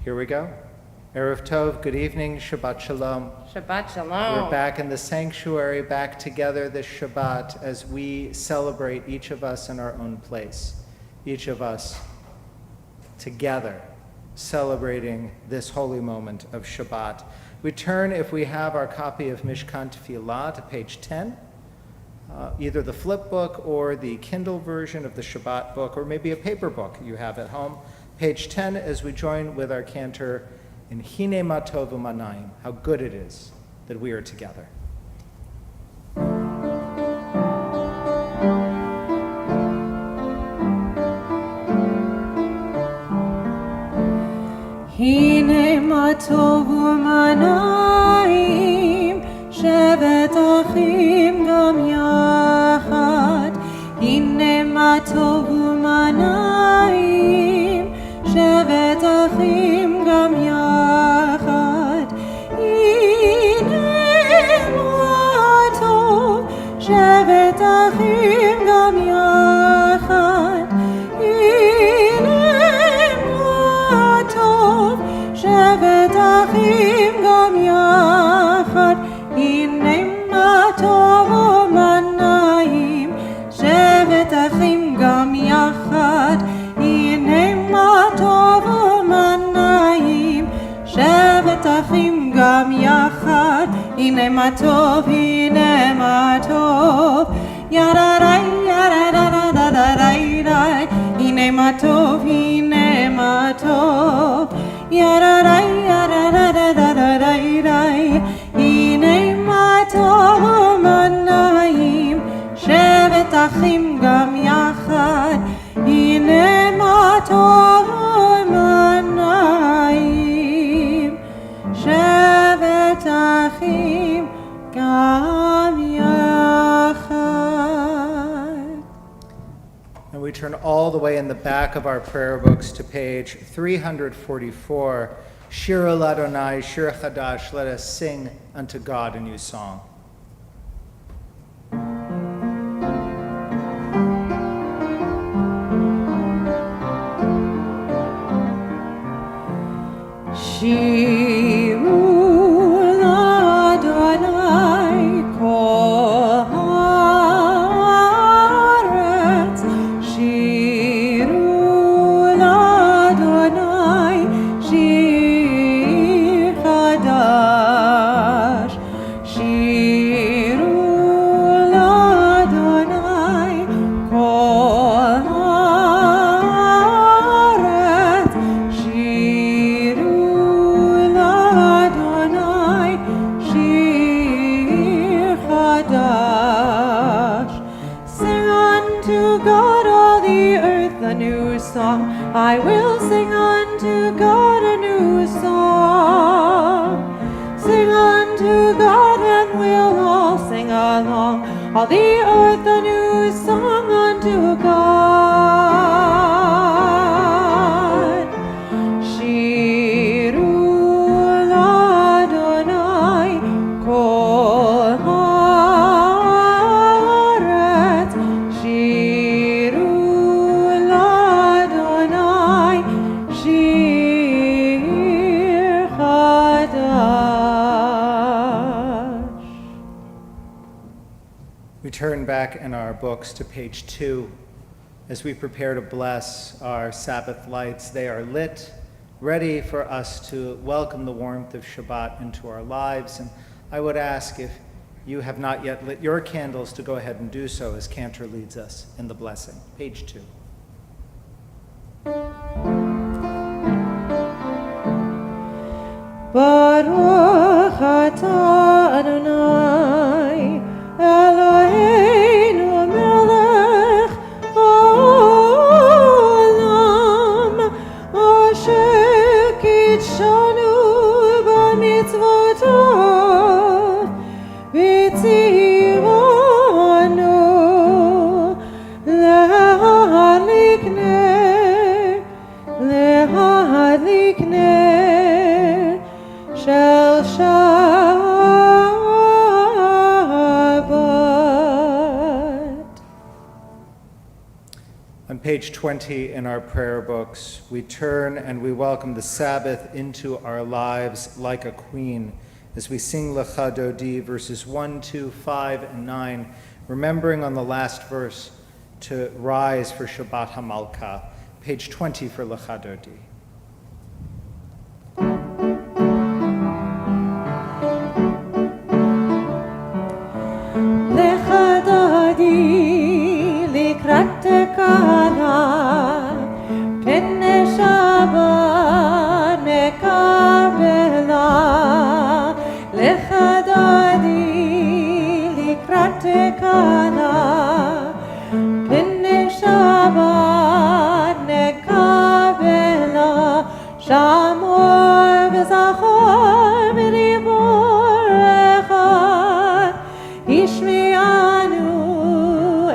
Here we go. Erev Tov, good evening, Shabbat Shalom. Shabbat Shalom. We're back in the sanctuary, back together this Shabbat as we celebrate, each of us in our own place. Each of us together celebrating this holy moment of Shabbat. We turn, if we have our copy of Mishkan Tefillah, to page 10. Either the flip book or the Kindle version of the Shabbat book, or maybe a paper book you have at home. Page 10, as we join with our cantor in Hine Ma Tov U'Manayim, how good it is that we are together. Hine Ma Tov U'Manayim, Shevet Achim Gam Yachad. Hine Ma Tov U'Manayim, Shevet Achim Gam Yachad. Hine Ma Tov, Shevet Achim Gam Yachad. Hine Ma Tov, Shevet Achim Gam Yachad. Hine Ma Tov U'Manayim, Shevet Achim Gam Yachad. Hine Ma Tov U'Manayim, Shevet Achim Gam Yachad. Hine Ma Tov, Hine Ma Tov, Yararai, Yarararararai. Hine Ma Tov, Hine Ma Tov, Yararai, Yarararararai. Hine Ma Tov U'Manayim, Shevet Achim Gam Yachad. Hine Ma Tov U'Manayim, Shevet Achim Gam Yachad. And we turn all the way in the back of our prayer books to page 344. Shir Adonai, Shir Chadash, let us sing unto God a new song. Shiru Adonai kol haaretz. Shiru Adonai shir chadash. Shiru Adonai kol haaretz. Shiru Adonai shir chadash. Sing unto God all the earth a new song. I will sing unto God a new song. Sing unto God and we'll all sing along. All the earth a new song unto God. Shiru Adonai kol haaretz. Shiru Adonai shir chadash. We turn back in our books to page 2 as we prepare to bless our Sabbath lights. They are lit, ready for us to welcome the warmth of Shabbat into our lives. And I would ask, if you have not yet lit your candles, to go ahead and do so as Cantor leads us in the blessing. Page 2. Baruch atah Adonai Eloheinu melech haolam, asher kitshanu b'mitzvotav v'tzivanu lehadlik ner shel Shabbat. On page page 20 in our prayer books, we turn and we welcome the Sabbath into our lives like a queen as we sing Lecha Dodi, verses 1, 2, 5, and 9, remembering on the last verse to rise for Shabbat HaMalkah, page 20 for Lecha Dodi. Lecha Dodi likrat tekala, penne Shabbat nekabela. Lecha Dodi likrat tekala, penne Shabbat nekabela. Shamor v'zachor v'dibor echad, Ishmi'anu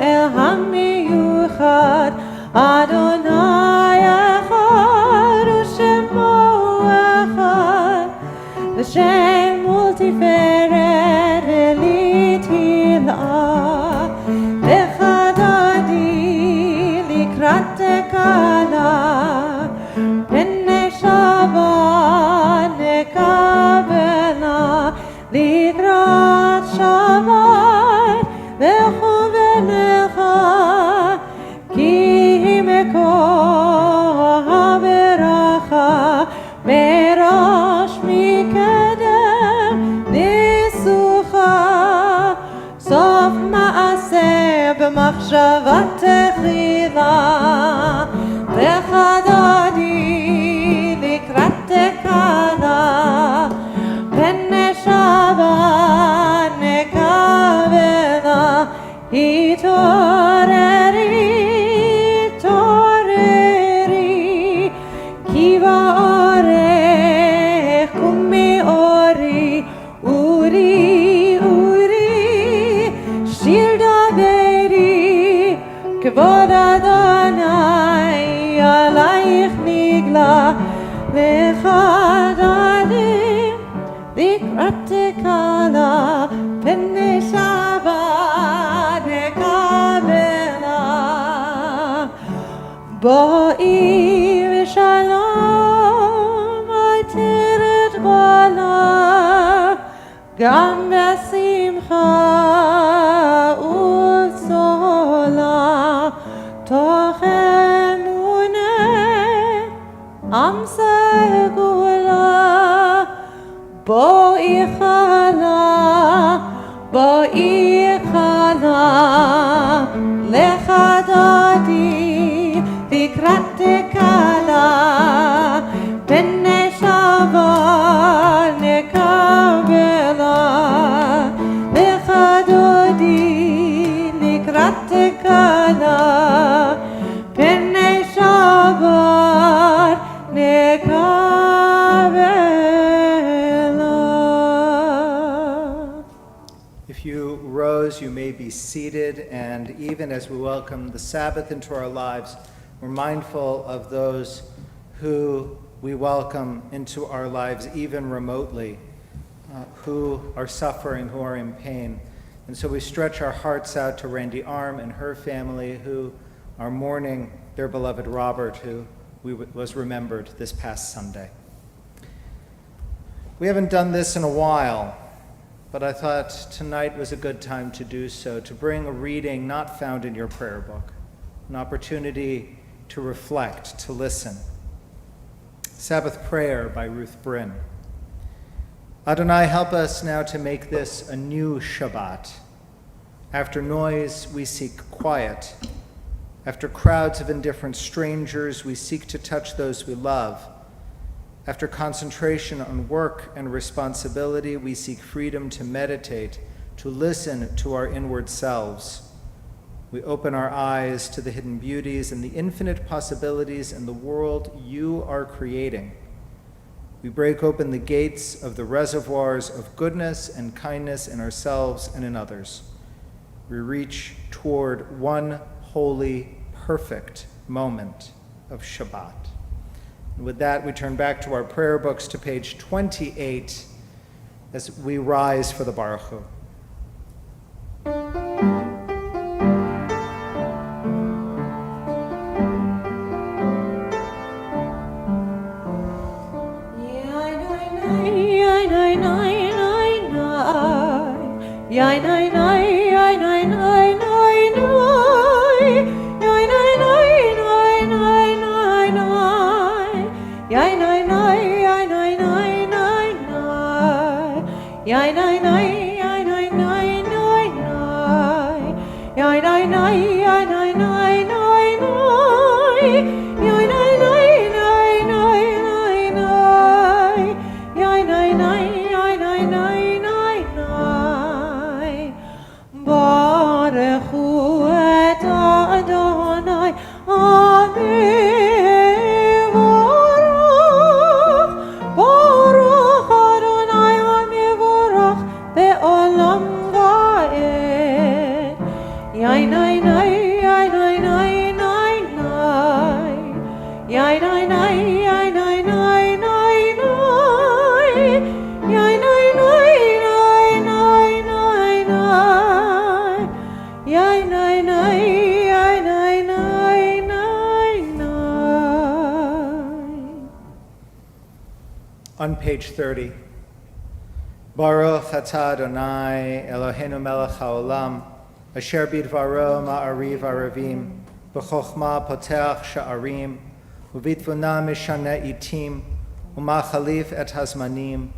el hamiyuchad, Adonai echad u'shemo echad, l'shem multiferet v'litila. Lecha Dodi likrat tekala, penne Shabbat nekabela. Likrat Shabbat lechu v'lecha, ki mekor haberacha, merash mikedem nisucha, sof ma'aseh b'machshavat techila. Lecha Dodi likrat tekala, penne Shabbat nekabela. Hitoreri, toreri, kiva orech, kumi ori, uri, uri, shir daveri, kevod Adonai alayich nigla. Lecha Dodi likrat tekala, penne Shabbat nekabela. Bo'i v'shalom ayteret bala, gam v'simcha u'tzola, toch emuneh am segula. Bo'i chala, Lecha Dodi likrat tekala, penne Shabbat nekabela. Lecha Dodi likrat tekala, penne Shabbat nekabela. If you rose, you may be seated, and even as we welcome the Sabbath into our lives, we're mindful of those who we welcome into our lives even remotely, who are suffering, who are in pain. And so we stretch our hearts out to Randy Arm and her family who are mourning their beloved Robert, who was remembered this past Sunday. We haven't done this in a while, but I thought tonight was a good time to do so, to bring a reading not found in your prayer book, an opportunity to reflect, to listen. Sabbath Prayer by Ruth Bryn. Adonai, help us now to make this a new Shabbat. After noise, we seek quiet. After crowds of indifferent strangers, we seek to touch those we love. After concentration on work and responsibility, we seek freedom to meditate, to listen to our inward selves. We open our eyes to the hidden beauties and the infinite possibilities in the world you are creating. We break open the gates of the reservoirs of goodness and kindness in ourselves and in others. We reach toward one holy, perfect moment of Shabbat. And with that, we turn back to our prayer books to page 28 as we rise for the Baruch Hu. Yai nai nai, yai nai nai nai nai. Yai nai nai nai nai nai nai. Yai nai nai, yai nai nai nai nai. Yai nai nai, yai nai nai nai nai. Yai nai nai, yai nai nai nai nai. Yai nai nai nai nai nai nai. Yai nai nai, yai nai nai nai nai. Baruch hu et Adonai, Hamevorach. Baruch Adonai Hamevorach be'olam va'ed. Yai nai nai, yai nai nai nai nai. Yai nai nai, yai nai nai nai nai. Yai nai nai nai nai nai nai. Yai nai nai, yai nai nai nai nai. On page 30. Baruch atah Adonai Eloheinu melech haolam asher bidvaro ma'ariv aravim b'chochma poteach sha'arim uvitvuna mishana itim umachalif et hazmanim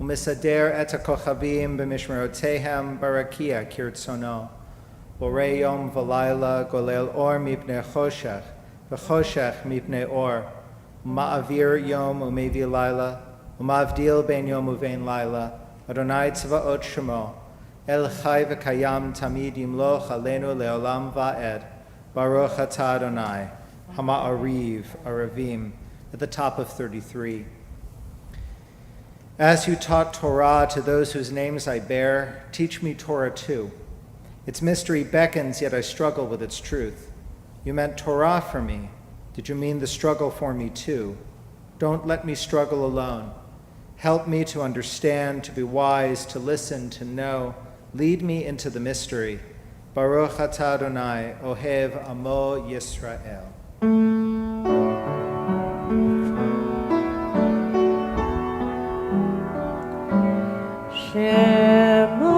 umisader et hakochavim b'mishmerotehem barakia kirtzono borei yom v'layla golel or mipnei choshech v'choshech mipnei or uma'avir yom umevi layla umavdil ben yom uvein layla Adonai tzvaot shemo El chai v'kayam tamid yimloch aleinu leolam va'ed Baruch atah Adonai Hama'ariv Aravim at the top of 33. As you taught Torah to those whose names I bear, teach me Torah too. Its mystery beckons, yet I struggle with its truth. You meant Torah for me. Did you mean the struggle for me too? Don't let me struggle alone. Help me to understand, to be wise, to listen, to know. Lead me into the mystery. Baruch atah Adonai, Ohev Amo Yisrael. Shema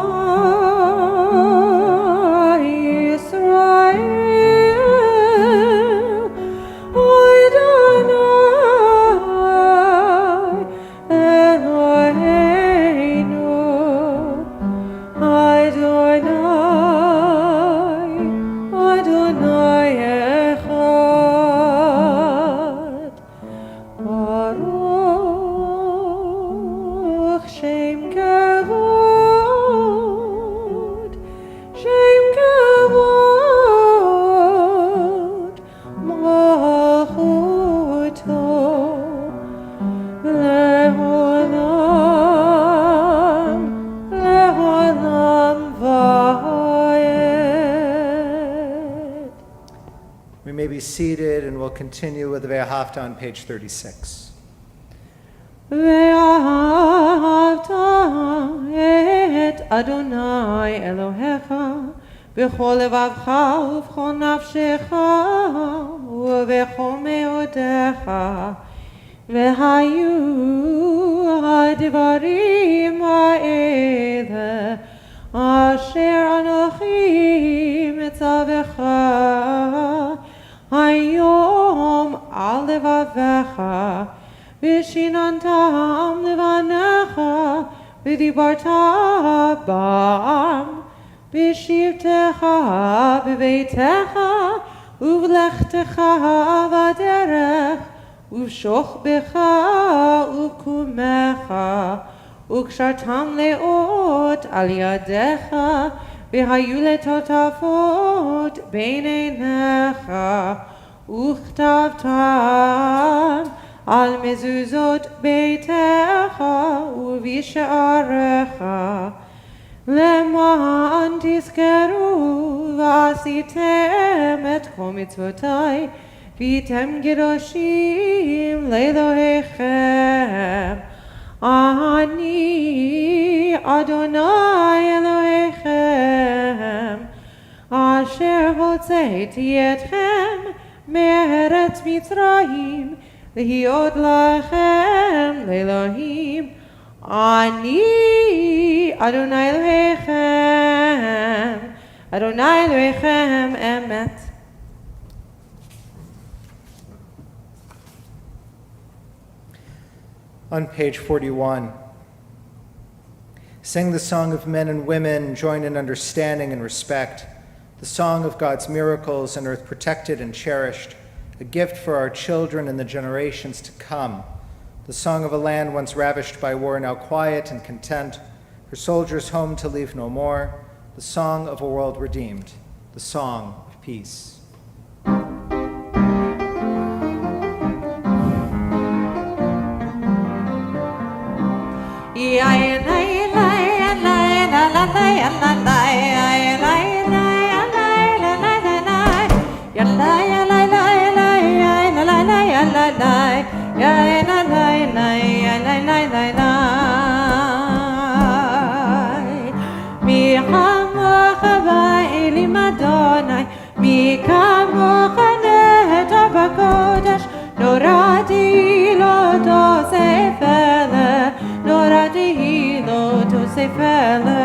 Yisrael, Adonai Eloheinu, Adonai Echad. Baruch Shem Kavod, Shem Kavod, Malchuto, Le'olam, Le'olam va'ed. We may be seated and we'll continue with the Ve'ahavta on page 36. ואהבת את אדוני אלוהיך בכל לבבך ובכל נפשך ובכל מאודיך והיו הדברים האלה אשר אנוכי מצווך היום על לבביך ושיננתם לבניך ודיברת בם בשבתך בביתך ובלכתך בדרך ובשוכבך ובקומך וקשרתם לאות על ידיך והיו לטוטפות בין עיניך וכתבתם על מזוזות ביתך ובשעריך למען תזכרו ועשיתם את כל מצוותיי והייתם קדושים לאלוהיכם. אני אדוני אלוהיכם אשר הוצאתי אתכם מארץ מצרים להיות לכם לאלוהים. אני Adonai Elohechem, Adonai Elohechem emet. On page 41, sing the song of men and women, join in understanding and respect, the song of God's miracles, an earth protected and cherished, a gift for our children and the generations to come, the song of a land once ravished by war, now quiet and content, her soldiers home to leave no more, the song of a world redeemed, the song of peace. Mi chamocha ba'elim Adonai, mi kamocha neheta b'kodesh, norati lo tosefele, norati lo tosefele.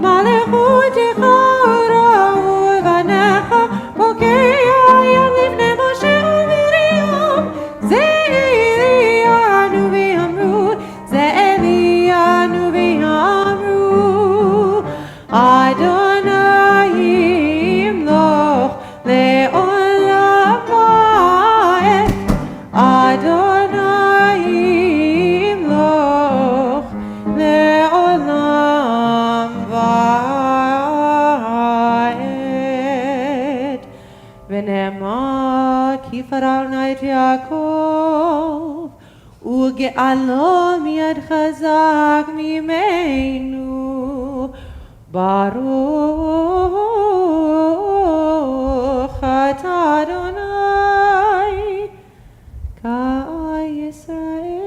Malechutecha ura'u vanecha, pokeya yalivne Moshe u'Miriam, ze'elianu v'amru, ze'elianu v'amru, Adonai yimloch le'olam va'ed, Adonai yimloch le'olam va'ed. V'ne'emar ki faralna et Yaakov, uge'alo miyad chazak mimenu, Baruch atah Adonai Yisrael.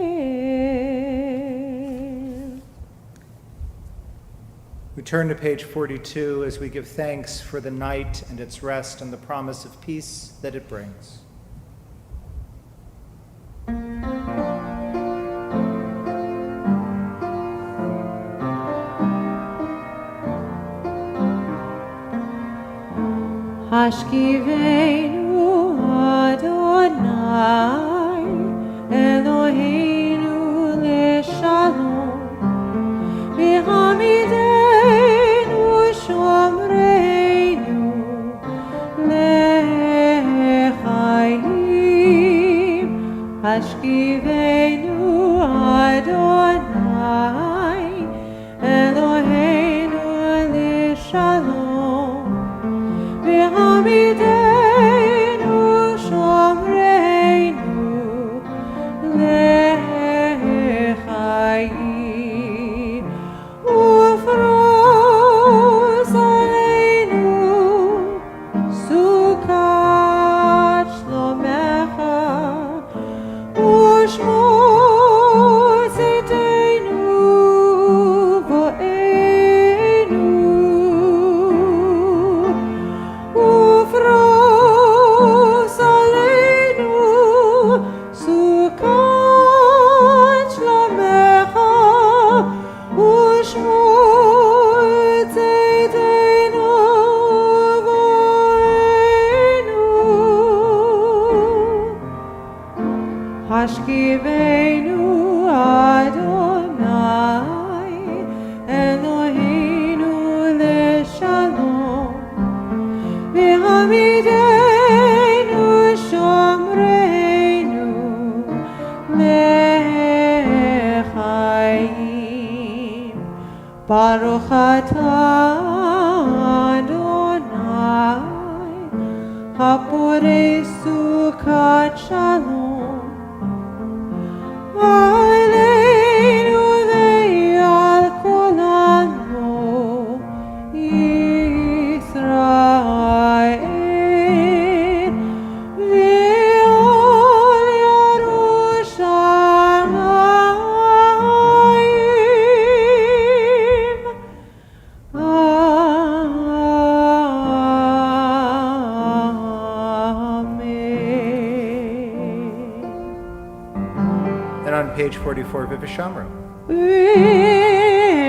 We turn to page 42 as we give thanks for the night and its rest and the promise of peace that it brings. Hashkivenu Adonai Eloheinu leshalom, v'hamidenu shomreinu lechayim. Hashkivenu Adonai Eloheinu leshalom, v'hamidenu shomreinu lechayim. Ufros aleinu sukat shlomecha, u'shmor tzidkeinu vo'einu. Ufros aleinu sukat shlomecha, u'shmor tzidkeinu vo'einu. Hashkivenu Adonai Eloheinu leshalom, v'hamidenu shomreinu lechayim. Baruch atah Adonai haporei sukat shalom aleinu ve'al kol amo Yisrael ve'al Yerushalayim. Amen. And on page 44, Vivishamra.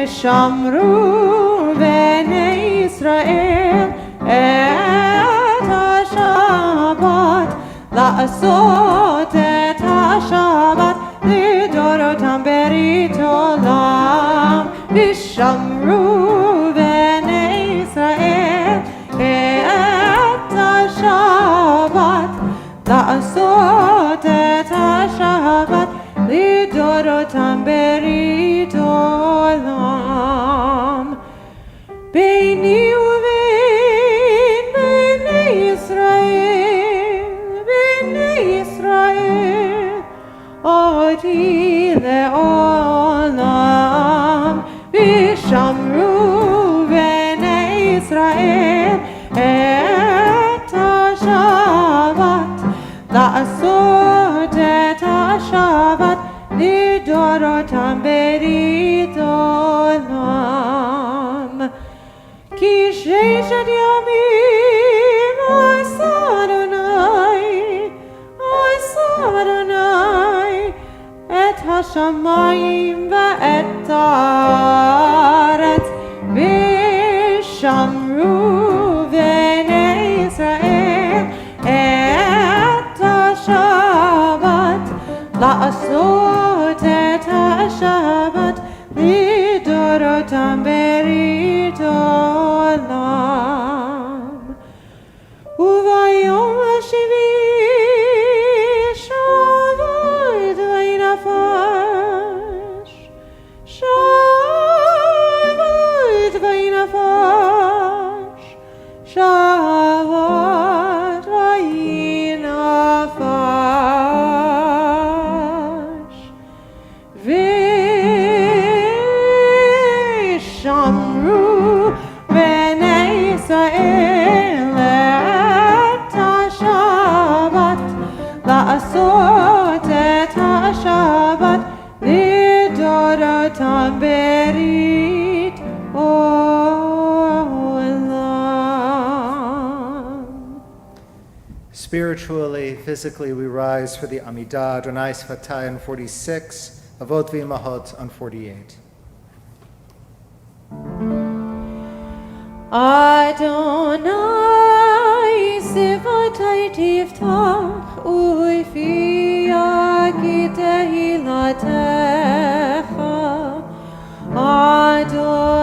ושמרו בני ישראל את השבת, לעשות את השבת לדורותם ברית עולם. ושמרו בני ישראל את השבת, לעשות את השבת לדורותם ברית עולם. ביני ובין בני ישראל אותי לעולם. ושמרו בני ישראל את השבת, לעשות את השבת לדורותם ברית עולם. כי ששת ימים עשה אדוני את השמיים ואת הארץ. ושמרו בני ישראל את השבת, לעשות את השבת לדורותם ברית עולם. וביום השביעי שבת וינפש, שבת וינפש, שבת וינפש. ושמרו בני ישראל את השבת, לעשות את השבת לדורותם ברית עולם. Spiritually, physically, we rise for the Amidah, Adonai Sfatai on 46, Avot V'Imahot on 48. Adonai sivatai tiftach u'ifiyah ki tehilatecha.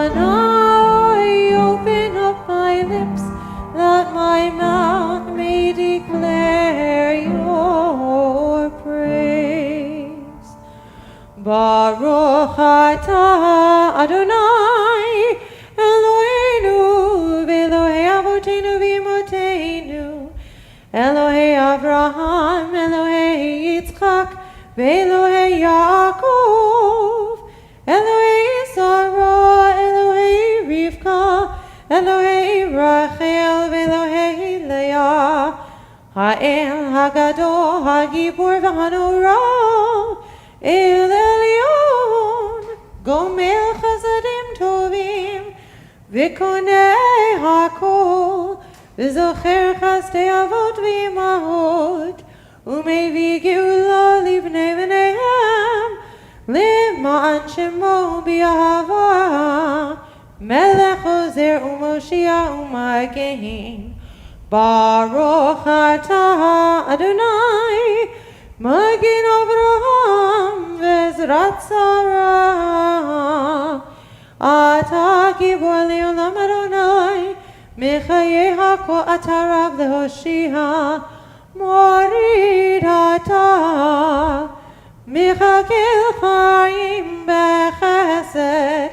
Adonai, open up my lips that my mouth may declare your praise. Baruch atah Adonai Eloheinu v'Elohei avoteinu v'imotenu, Elohei Avraham, Elohei Yitzchak, v'Elohei Yaakov, Elohei Sarah, Elohei Rivka, Elohei Rachel, v'Elohei Leah, Ha'el Hagadol, Hagibor v'Hanora, El Elyon, Gomel Chasadim Tovim, V'konei hakol, v'zocher chasdei avot v'imahot, u'mevii geula livnei v'neihem, למען שמו באהבה, מלך עוזר ומושיע ומגן. ברוך אתה אדוני, מגן אברהם ועזרת שרה. אתה גיבור לעולם אדוני, מחיי הכל אתה רב להושיע. מוריד אתה, מחכה חיים בחסד,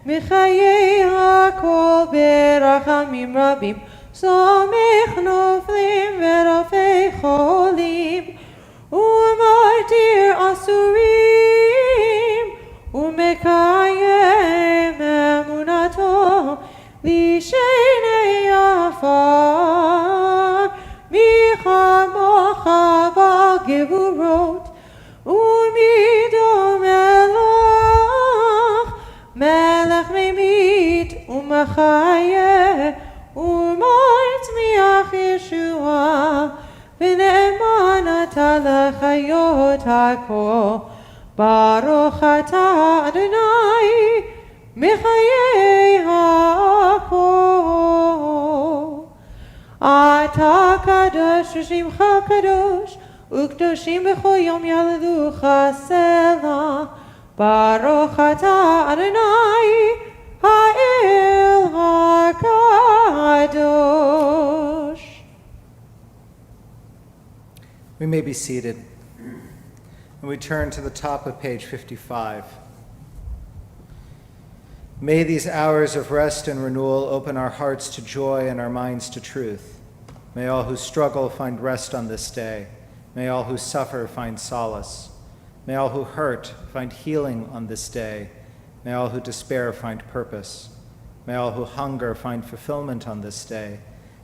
מחיי הכל ברחמים רבים. סומך נופלים ורופא חולים, ומרתיר אסורים, ומקיים אמונתו לשני עפר. מי כמוך בגבורות, ומי דומה לך, מלך ממית ומחיה, ומצמיח ישועה, ונאמן אתה לחיות הכל. Baruch atah Adonai mechayei ha'akol. Atah kadosh v'shimcha kadosh, u'kdoshim b'chol yom yalelucha selah. Baruch atah Adonai ha'el ha'kadosh. We may be seated. And we turn to the top of page 55. May these hours of rest and renewal open our hearts to joy and our minds to truth. May all who struggle find rest on this day. May all who suffer find solace. May all who hurt find healing on this day. May all who despair find purpose. May all who hunger find fulfillment on this day.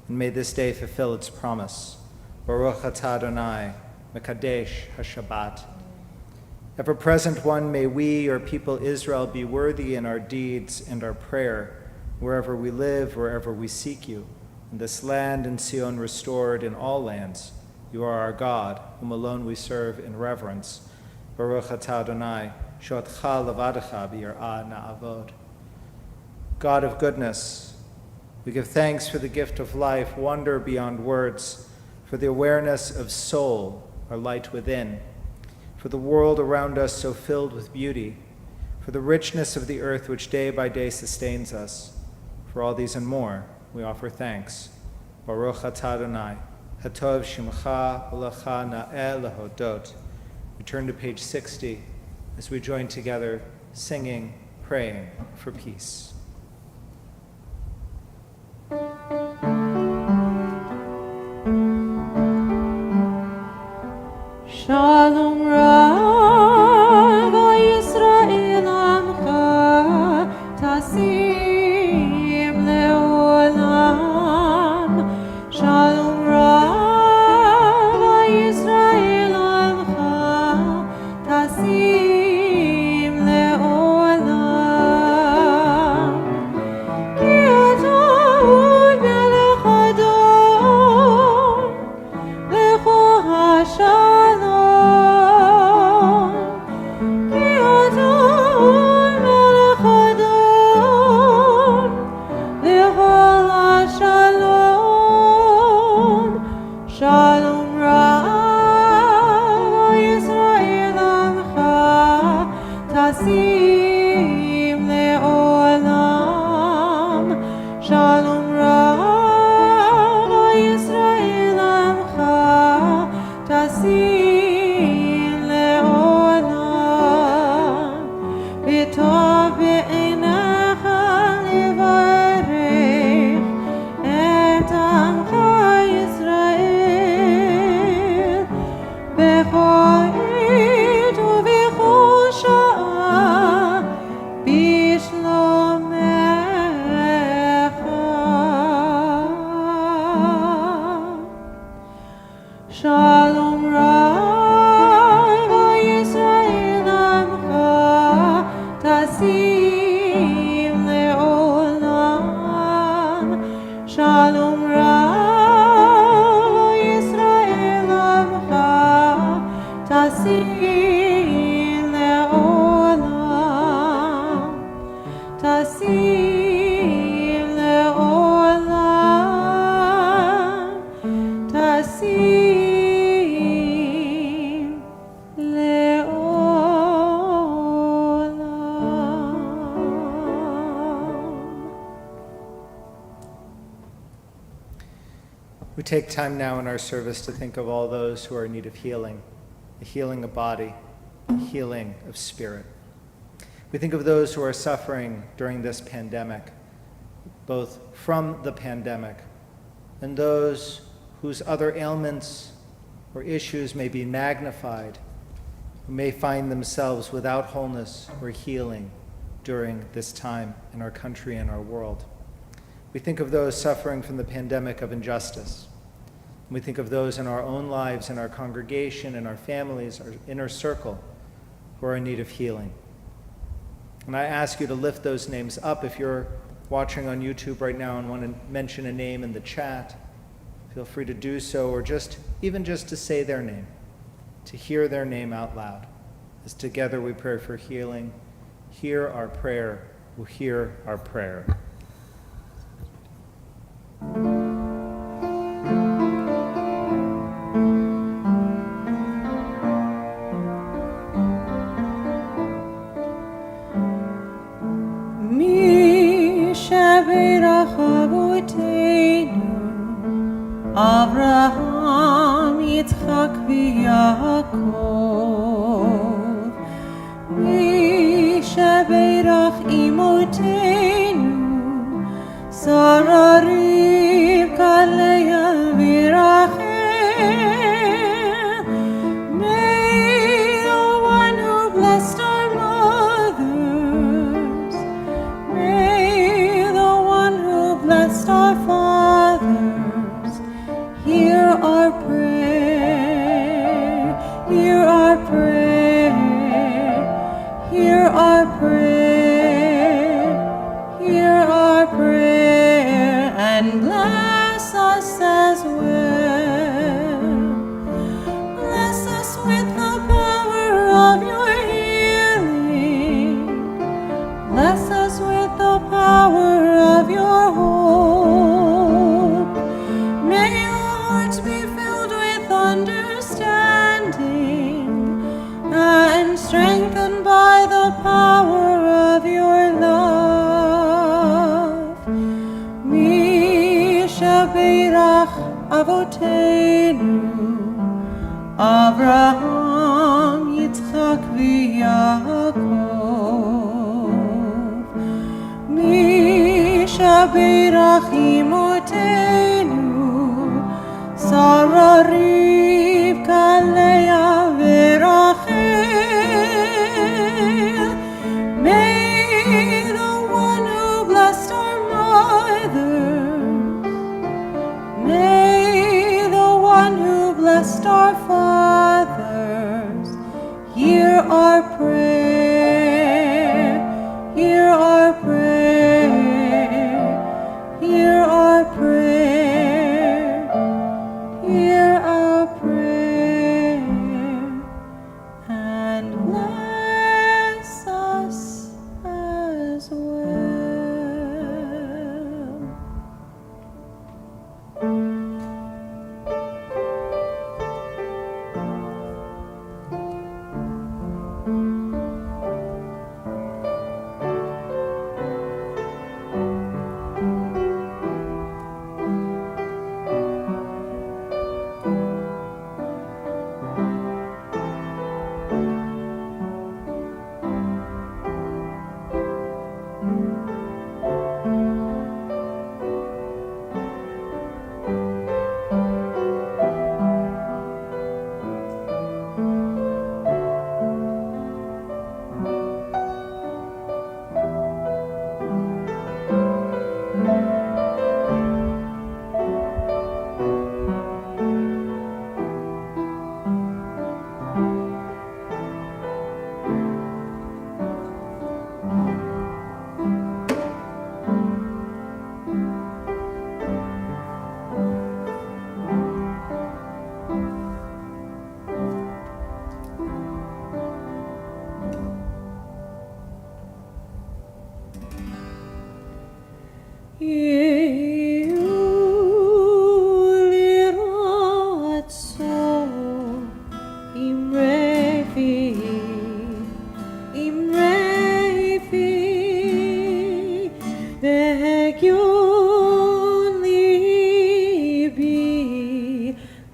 And may this day fulfill its promise. Baruch atah Adonai, Mekadesh HaShabbat. Ever-present one, may we, your people Israel, be worthy in our deeds and our prayer, wherever we live, wherever we seek you. In this land and Sion restored in all lands, you are our God, whom alone we serve in reverence. Baruch atah Adonai, she'otcha levadecha b'yirah na'avod. God of goodness, we give thanks for the gift of life, wonder beyond words, for the awareness of soul, our light within, for the world around us so filled with beauty, for the richness of the earth which day by day sustains us. For all these and more, we offer thanks. Baruch atah Adonai, hatov shimcha u'lecha na'eh lehodot. We turn to page 60 as we join together, singing, praying for peace. Shalom Rav Yisrael Amcha Tasim Leolam. Shalom Rav Yisrael Amcha Tasim Leolam. Ki atah melech Adon lecho hashalom. Shalom Rav Yisrael Amcha Tasim Leolam. Shalom Rav Yisrael Amcha Tasim Leolam. B'tov be'einecha levarech et Amcha Yisrael. Bechol עת ובכל שעה בשלומך. Shalom Rav Yisrael Amcha Tasim Leolam. Shalom Rav Yisrael Amcha Tasim Leolam. Tasim Leolam. Tasim Leolam. We take time now in our service to think of all those who are in need of healing, the healing of body, the healing of spirit. We think of those who are suffering during this pandemic, both from the pandemic and those whose other ailments or issues may be magnified, who may find themselves without wholeness or healing during this time in our country and our world. We think of those suffering from the pandemic of injustice. We think of those in our own lives, in our congregation, in our families, our inner circle, who are in need of healing. And I ask you to lift those names up. If you're watching on YouTube right now and want to mention a name in the chat, feel free to do so, or even just to say their name, to hear their name out loud As together we pray for healing, hear our prayer, who hear our prayer. מי שברך אבותינו, אברהם, יצחק ויעקב, מי שברך אמותינו, שרה, רבקה, לאה ורחל, may the one who blessed our mothers, may the one who blessed our fathers, hear our prayer, hear our prayer, hear our prayer, hear our prayer, and bless us as well. Bless us with the power of your healing. Bless us with the power of your hope. May our hearts be filled with understanding and strengthened by the power of your love. Mi sheberach avotenu, Avraham, Yitzchak v'Yaakov. Mi sheberach imotenu, Sarah, Rivka, Leah v'Rachel. May the one who blessed our mothers, may the one who blessed our fathers, hear our prayer, hear our prayer, hear our prayer, hear our prayer, and bless us as well.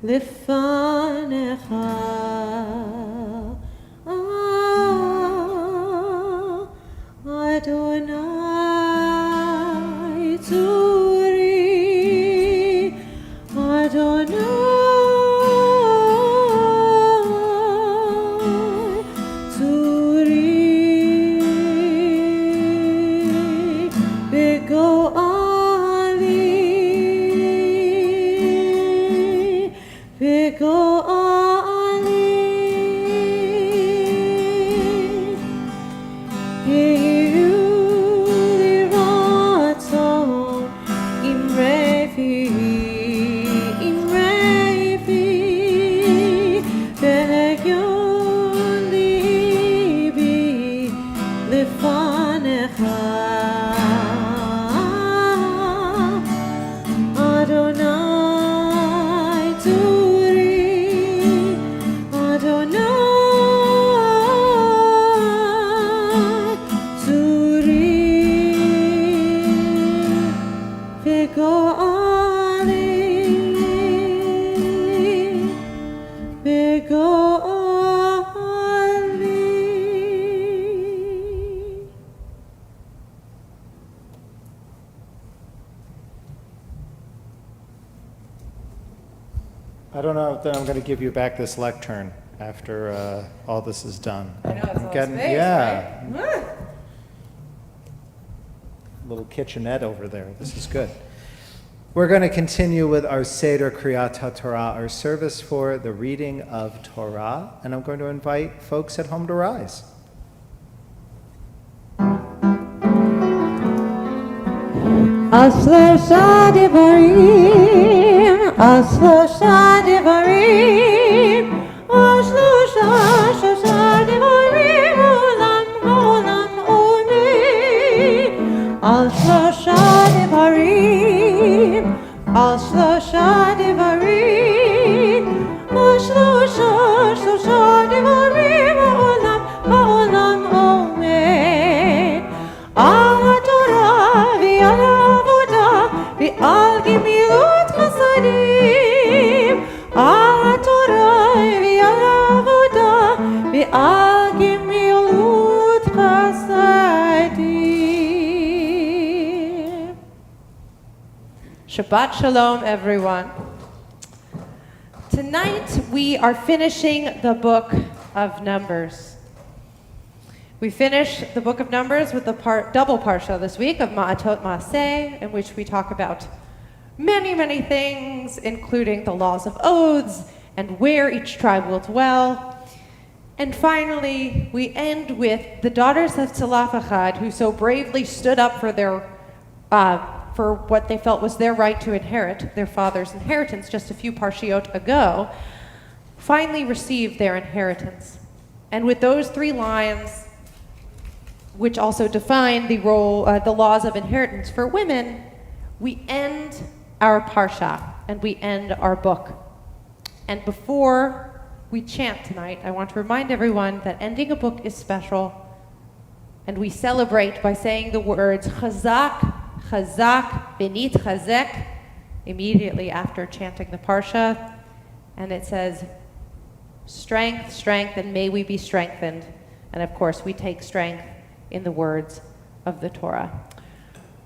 לפניך Adonai, to don't know that I'm going to give you back this lectern after all this is done. I know, it's I'm all getting, space, yeah, right? little kitchenette over there. This is good. We're going to continue with our Seder Kriyat HaTorah, our service for the reading of Torah, and I'm going to invite folks at home to rise. Ashlosha Devarim, Ashlosha Devarim, Ashlosha Shosha Devarim, Olam Olam Omeid. Ashlosha Devarim, Ashlosha Devarim, Ashlosha Shosha Devarim, Olam Olam Omeid. Torah V'al gemilut chasadim, Torah v'al avoda, v'al gemilut chasadim. Shabbat shalom, everyone. Tonight we are finishing the book of Numbers. We finish the book of Numbers with the double parsha this week of Ma'atot Maaseh, in which we talk about many, many things, including the laws of oaths and where each tribe will dwell. And finally, we end with the daughters of Tzalafachad, who so bravely stood up for for what they felt was their right to inherit, their father's inheritance just a few parshiot ago, finally received their inheritance. And with those 3 lines, which also define the laws of inheritance for women, we end our parsha and we end our book. And before we chant tonight, I want to remind everyone that ending a book is special, and we celebrate by saying the words Chazak, Chazak, Benit Chazek immediately after chanting the parsha, and it says strength, strength, and may we be strengthened. And of course, we take strength in the words of the Torah.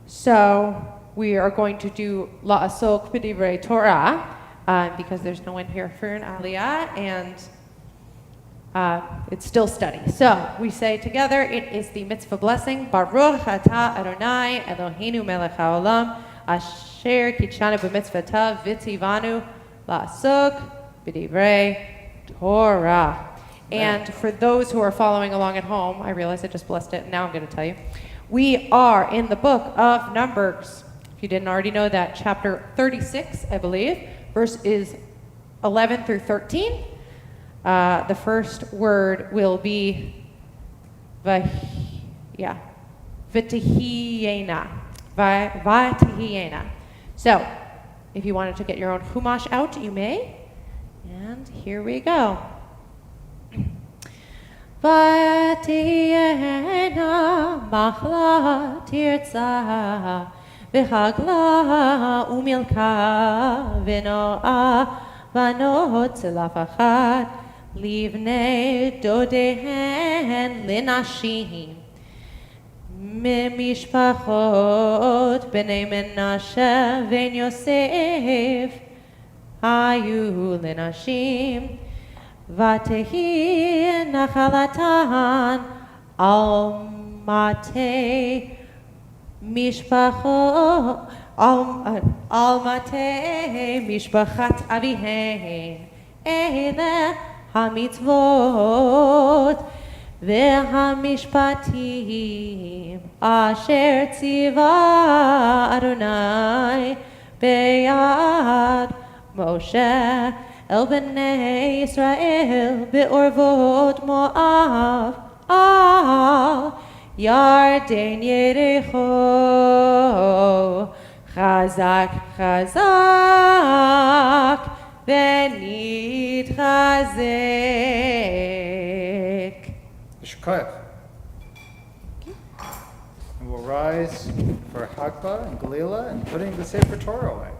So we are going to do La'asok B'divrei Torah because there's no one here for an Aliyah, and it's still study. So we say together, it is the mitzvah blessing, Baruch Atah Adonai Eloheinu melech haolam asher kitshanu b'mitzvatav v'tzivanu la'asok b'divrei Torah. And for those who are following along at home, I realize I just blessed it, and now I'm going to tell you. We are in the book of Numbers. If you didn't already know that, chapter 36, I believe, verses 11 through 13. The first word will be v'tihiyena. V'tihiyena. So, if you wanted to get your own Chumash out, you may. And here we go. V'tihiyena machla tirtza v'chagla umilka v'noa v'not tzilafachat livnei dodehen linashim mimishpachot b'nei Menashe v'en Yosef hayu linashim Vatehi nachalatan al mate mishpachot al mate mishpachat avihen ele hamitzvot vehamishpatim asher tziva Adonai beyad Moshe El b'nei Yisrael be'orvot Moav al Yarden Yericho Chazak Chazak Benit Chazek. Shkoyach. And we'll rise for Hagbah and Galila and putting the Sefer Torah away.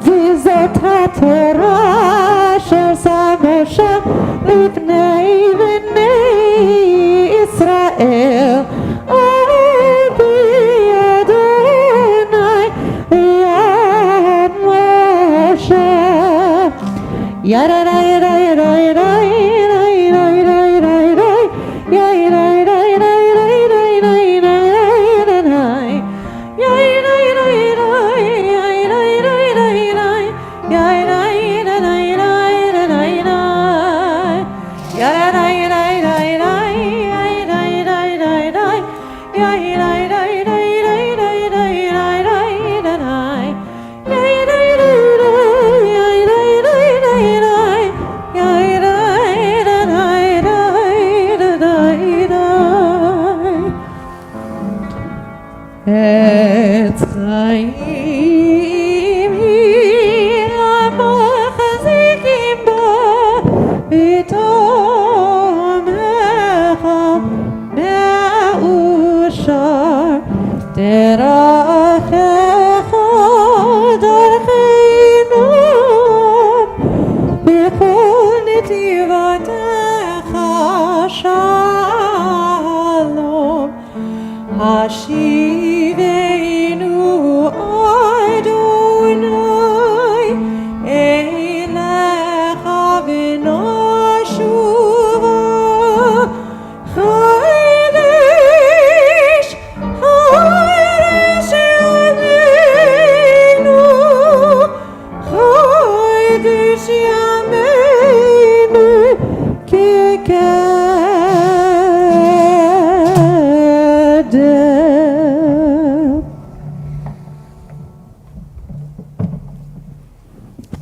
V'zot HaTorah asher sa Moshe lifnei b'nei Yisrael al biyado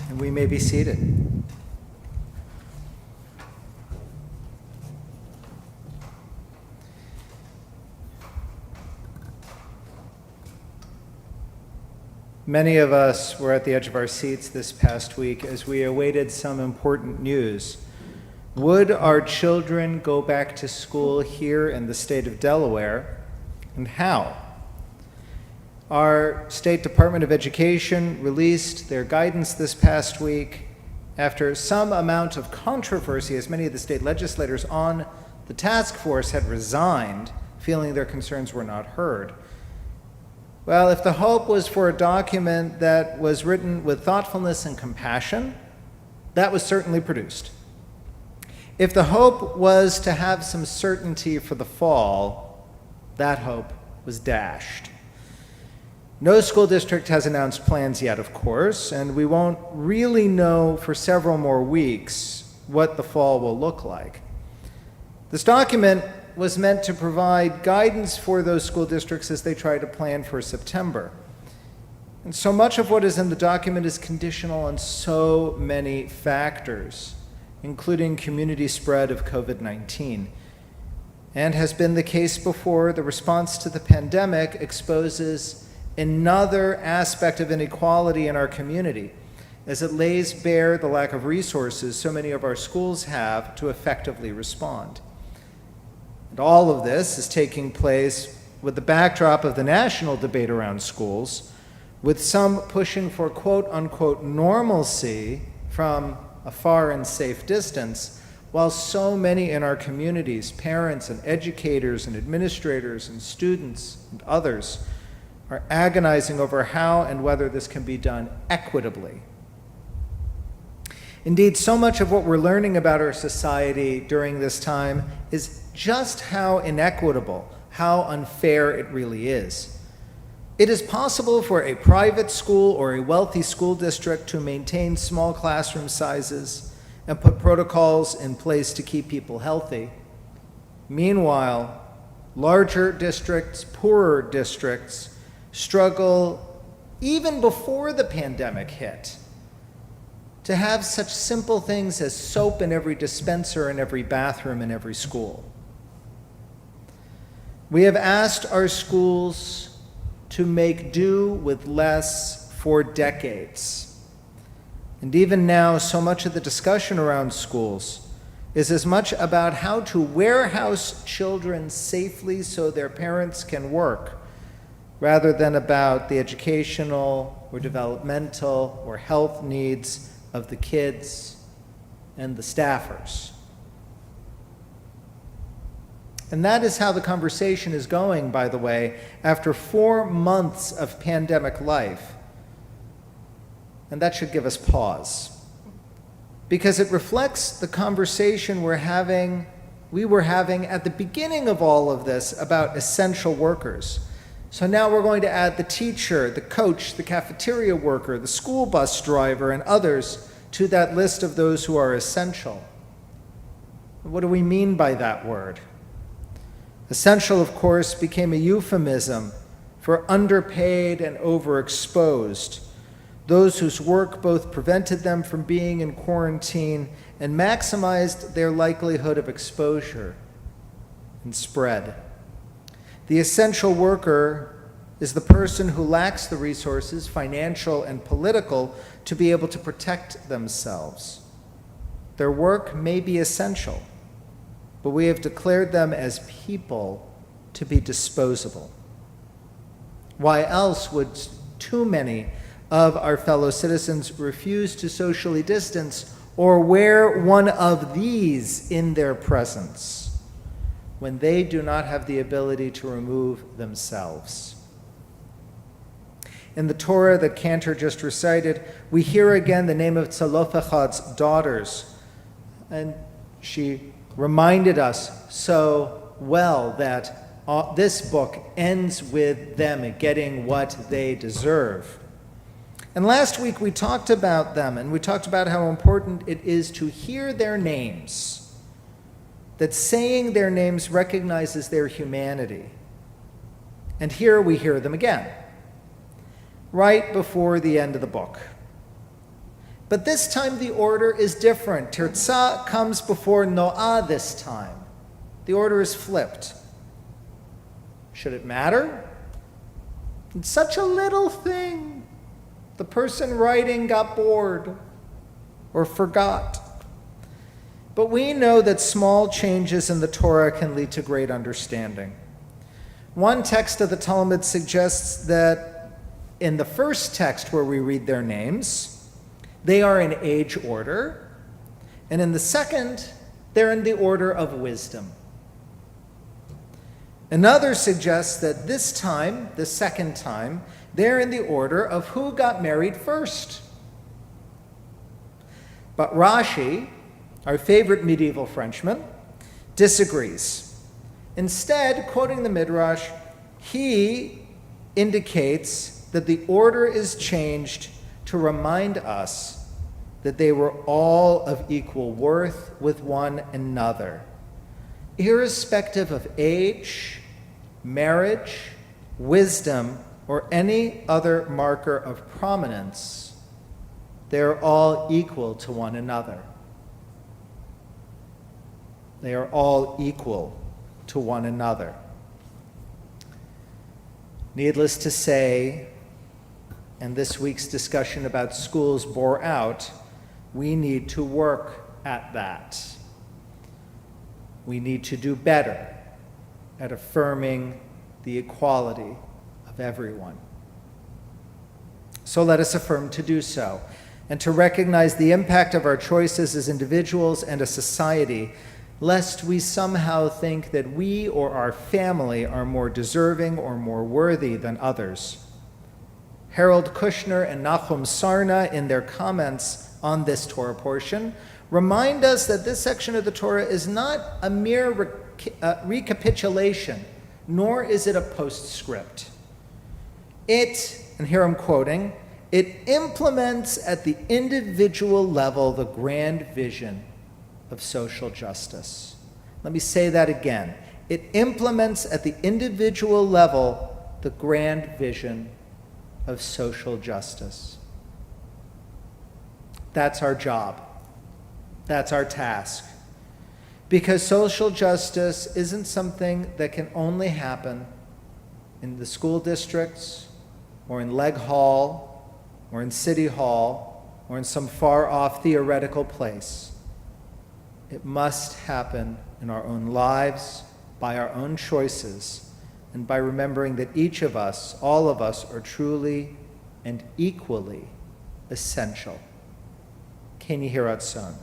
And we may be seated. Many of us were at the edge of our seats this past week as we awaited some important news. Would our children go back to school here in the state of Delaware, and how? Our State Department of Education released their guidance this past week after some amount of controversy, as many of the state legislators on the task force had resigned, feeling their concerns were not heard. Well, if the hope was for a document that was written with thoughtfulness and compassion, that was certainly produced. If the hope was to have some certainty for the fall, that hope was dashed. No school district has announced plans yet, of course, and we won't really know for several more weeks what the fall will look like. This document was meant to provide guidance for those school districts as they try to plan for September. And so much of what is in the document is conditional on so many factors, including community spread of COVID-19. And has been the case before, the response to the pandemic exposes another aspect of inequality in our community, as it lays bare the lack of resources so many of our schools have to effectively respond. And all of this is taking place with the backdrop of the national debate around schools, with some pushing for quote-unquote normalcy from a far and safe distance, while so many in our communities, parents and educators and administrators and students and others, are agonizing over how and whether this can be done equitably. Indeed, so much of what we're learning about our society during this time is just how inequitable, how unfair it really is. It is possible for a private school or a wealthy school district to maintain small classroom sizes and put protocols in place to keep people healthy. Meanwhile, larger districts, poorer districts, struggle even before the pandemic hit to have such simple things as soap in every dispenser in every bathroom in every school. We have asked our schools to make do with less for decades. And even now, so much of the discussion around schools is as much about how to warehouse children safely so their parents can work, rather than about the educational or developmental or health needs of the kids and the staffers. And that is how the conversation is going, by the way, after 4 months of pandemic life. And that should give us pause, because it reflects the conversation we were having at the beginning of all of this about essential workers. So now we're going to add the teacher, the coach, the cafeteria worker, the school bus driver, and others to that list of those who are essential. What do we mean by that word? Essential, of course, became a euphemism for underpaid and overexposed, those whose work both prevented them from being in quarantine and maximized their likelihood of exposure and spread. The essential worker is the person who lacks the resources, financial and political, to be able to protect themselves. Their work may be essential, but we have declared them as people to be disposable. Why else would too many of our fellow citizens refuse to socially distance or wear one of these in their presence when they do not have the ability to remove themselves? In the Torah that Cantor just recited, we hear again the name of Tzalofechad's daughters, and she reminded us so well that this book ends with them getting what they deserve. And last week we talked about them, and we talked about how important it is to hear their names, that saying their names recognizes their humanity. And here we hear them again, right before the end of the book. But this time the order is different. Tirza comes before Noah this time. The order is flipped. Should it matter? It's such a little thing. The person writing got bored or forgot. But we know that small changes in the Torah can lead to great understanding. One text of the Talmud suggests that in the first text where we read their names, they are in age order, and in the second, they're in the order of wisdom. Another suggests that this time, the second time, they're in the order of who got married first. But Rashi, our favorite medieval Frenchman, disagrees. Instead, quoting the Midrash, he indicates that the order is changed to remind us that they were all of equal worth with one another, irrespective of age, marriage, wisdom, or any other marker of prominence. They're all equal to one another. They are all equal to one another. Needless to say, and this week's discussion about schools bore out, we need to work at that. We need to do better at affirming the equality of everyone. So let us affirm to do so, and to recognize the impact of our choices as individuals and a society, lest we somehow think that we or our family are more deserving or more worthy than others. Harold Kushner and Nahum Sarna, in their comments on this Torah portion, remind us that this section of the Torah is not a mere recapitulation, nor is it a postscript. It, and here I'm quoting, it implements at the individual level the grand vision of social justice. Let me say that again. It implements at the individual level the grand vision of social justice. That's our job. That's our task. Because social justice isn't something that can only happen in the school districts, or in Leg Hall, or in City Hall, or in some far-off theoretical place. It must happen in our own lives, by our own choices, and by remembering that each of us, all of us, are truly and equally essential. Keni Hiratzon.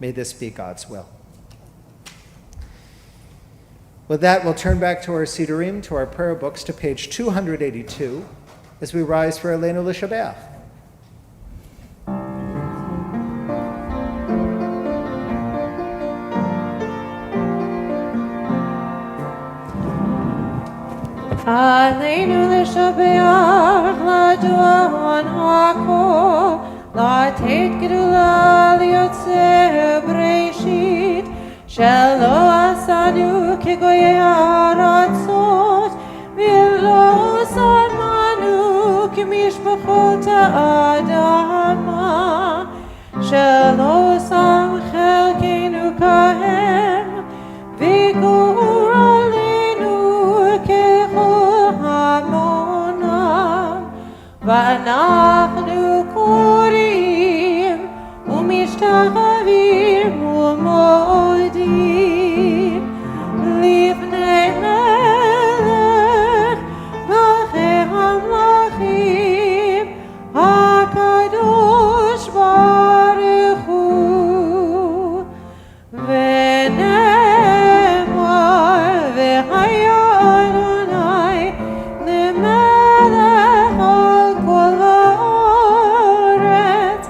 May this be God's will. With that, we'll turn back to our Sidurim, to our prayer books, to page 282, as we rise for Aleinu L'Shabbat. עלינו לשבח לדון הכל, לתת גדולה ליוצר בראשית, שלא עשנו כגויי הארצות, ולא שמנו כמשפחות האדמה, שלא שם חלקנו כהם, וגורלנו ככל המונם, ואנחנו קוראים ומשתחווים ומודים לפני מלך מלכי המלכים הקדוש ברוך הוא. ונאמר והיה אדוני למלך על כל הארץ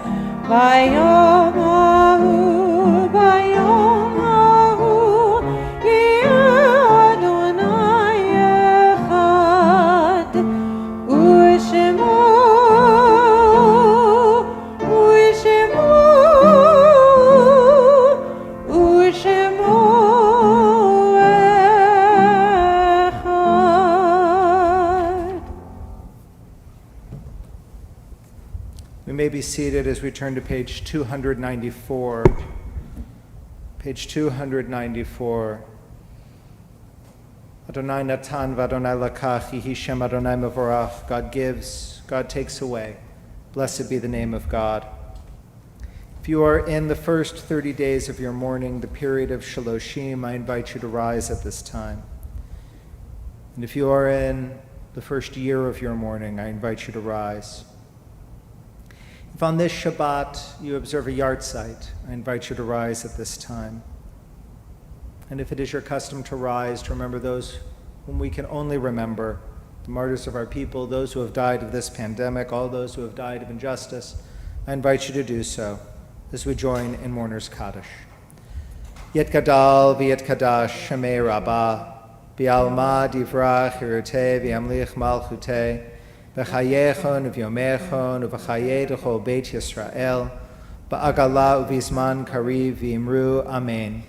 ביום ההוא יהיה אדוני אחד, ושמו אחד. We may be seated as we turn to page 294. Page 294. Adonai Natan v'Adonai Lakach, Yehi Shem Adonai Mevorach. God gives, God takes away. Blessed be the name of God. If you are in the first 30 days of your mourning, the period of Shaloshim, I invite you to rise at this time. And if you are in the first year of your mourning, I invite you to rise. If on this Shabbat you observe a yahrzeit, I invite you to rise at this time. And if it is your custom to rise, to remember those whom we can only remember, the martyrs of our people, those who have died of this pandemic, all those who have died of injustice, I invite you to do so as we join in Mourner's Kaddish. Yet Gadal v'yet Kadash Shemei Rabbah, v'alma divrach hirutei v'yamlich malchutei, v'chayechon v'yomechon v'chayei d'chol Beit Yisrael, ba'agala u'vizman kariv v'imru Amen.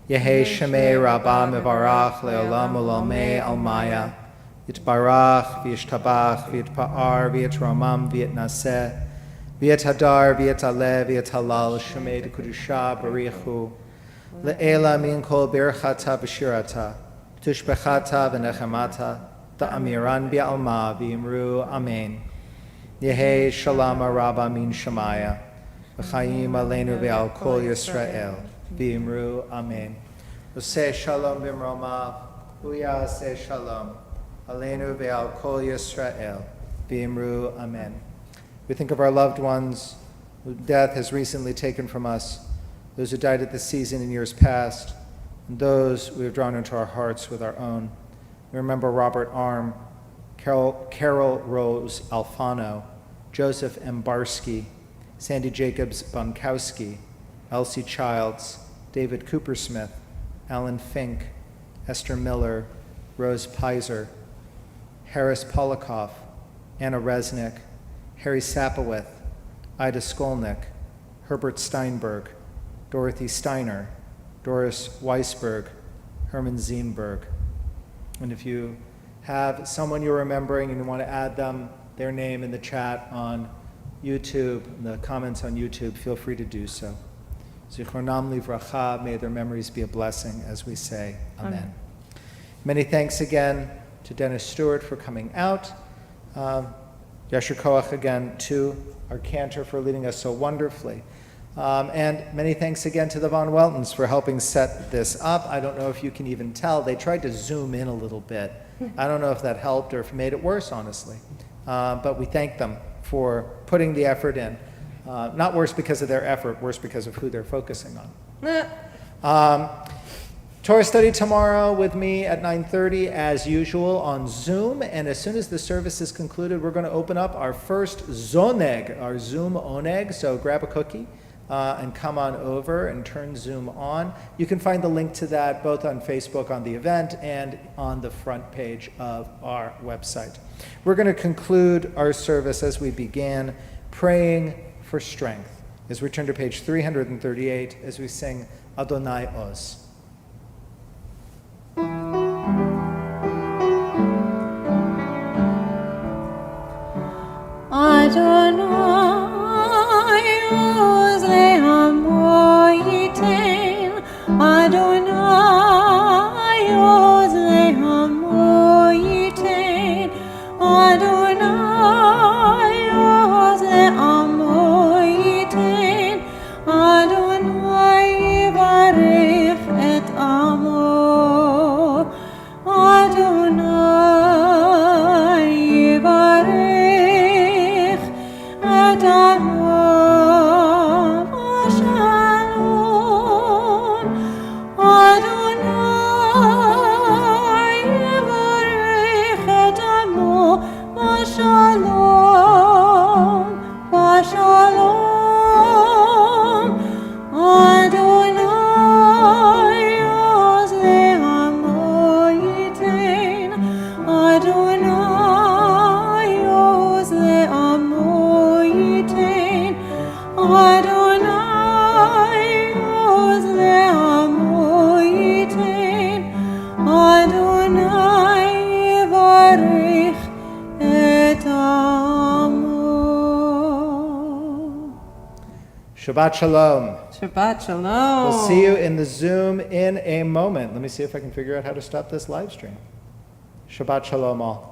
Yehei Shemei Rabbah mevarach le'olam u'lomei almaya, yitbarach v'yishtabach v'yitpa'ar v'yitromam v'yitnaseh, v'yithadar v'yitalev v'yithalal Shemei d'kudusha barichu, le'ela min kol birchata v'shirata, tushbechata v'nechemata, ta'amiran bi'alma v'imru Amen. Yehei shalama rabba min shamaya, v'chayim aleinu ve'al kol Yisrael, v'imru Amen. Oseh shalom b'mromav, uyaseh shalom, aleinu ve'al kol Yisrael, v'imru Amen. We think of our loved ones who death has recently taken from us, those who died at this season in years past, and those we have drawn into our hearts with our own. We remember Robert Arm, Carol Rose Alfano, Joseph M. Barsky, Sandy Jacobs Bonkowski, Elsie Childs, David Coopersmith, Alan Fink, Esther Miller, Rose Pizer, Harris Polikoff, Anna Resnick, Harry Sapowith, Ida Skolnick, Herbert Steinberg, Dorothy Steiner, Doris Weisberg, Herman Zeenberg. And if you have someone you're remembering and you want to add their name in the chat on YouTube, in the comments on YouTube, feel free to do so. Zichronam livracha, may their memories be a blessing as we say Amen. Many thanks again to Dennis Stewart for coming out. Yasher Koach again to our cantor for leading us so wonderfully. And many thanks again to the Von Weltons for helping set this up. I don't know if you can even tell. They tried to zoom in a little bit. I don't know if that helped or if it made it worse, honestly. But we thank them for putting the effort in. Not worse because of their effort, worse because of who they're focusing on. Torah study tomorrow with me at 9:30 as usual on Zoom. And as soon as the service is concluded, we're going to open up our first Zoneg, our Zoom Oneg. So grab a cookie. and come on over and turn Zoom on. You can find the link to that both on Facebook on the event and on the front page of our website. We're going to conclude our service as we began, praying for strength, as we turn to page 338 as we sing Adonai Oz. Adonai Oz le'amo yitain, Adonai Oz le'amo yitain, Adonai Oz le'amo yitain, Adonai yivarech et amo, Adonai yivarech et amo, Shalom, Adonai yivarech et amo, Shalom, Shalom, Adonai Oz le'amo yitain, Adonai Oz le'amo yitain, Adonai Oz le'amo yitain, Adonai yivarech et amo. Shabbat Shalom. Shabbat Shalom. We'll see you in the Zoom in a moment. Let me see if I can figure out how to stop this live stream. Shabbat Shalom all.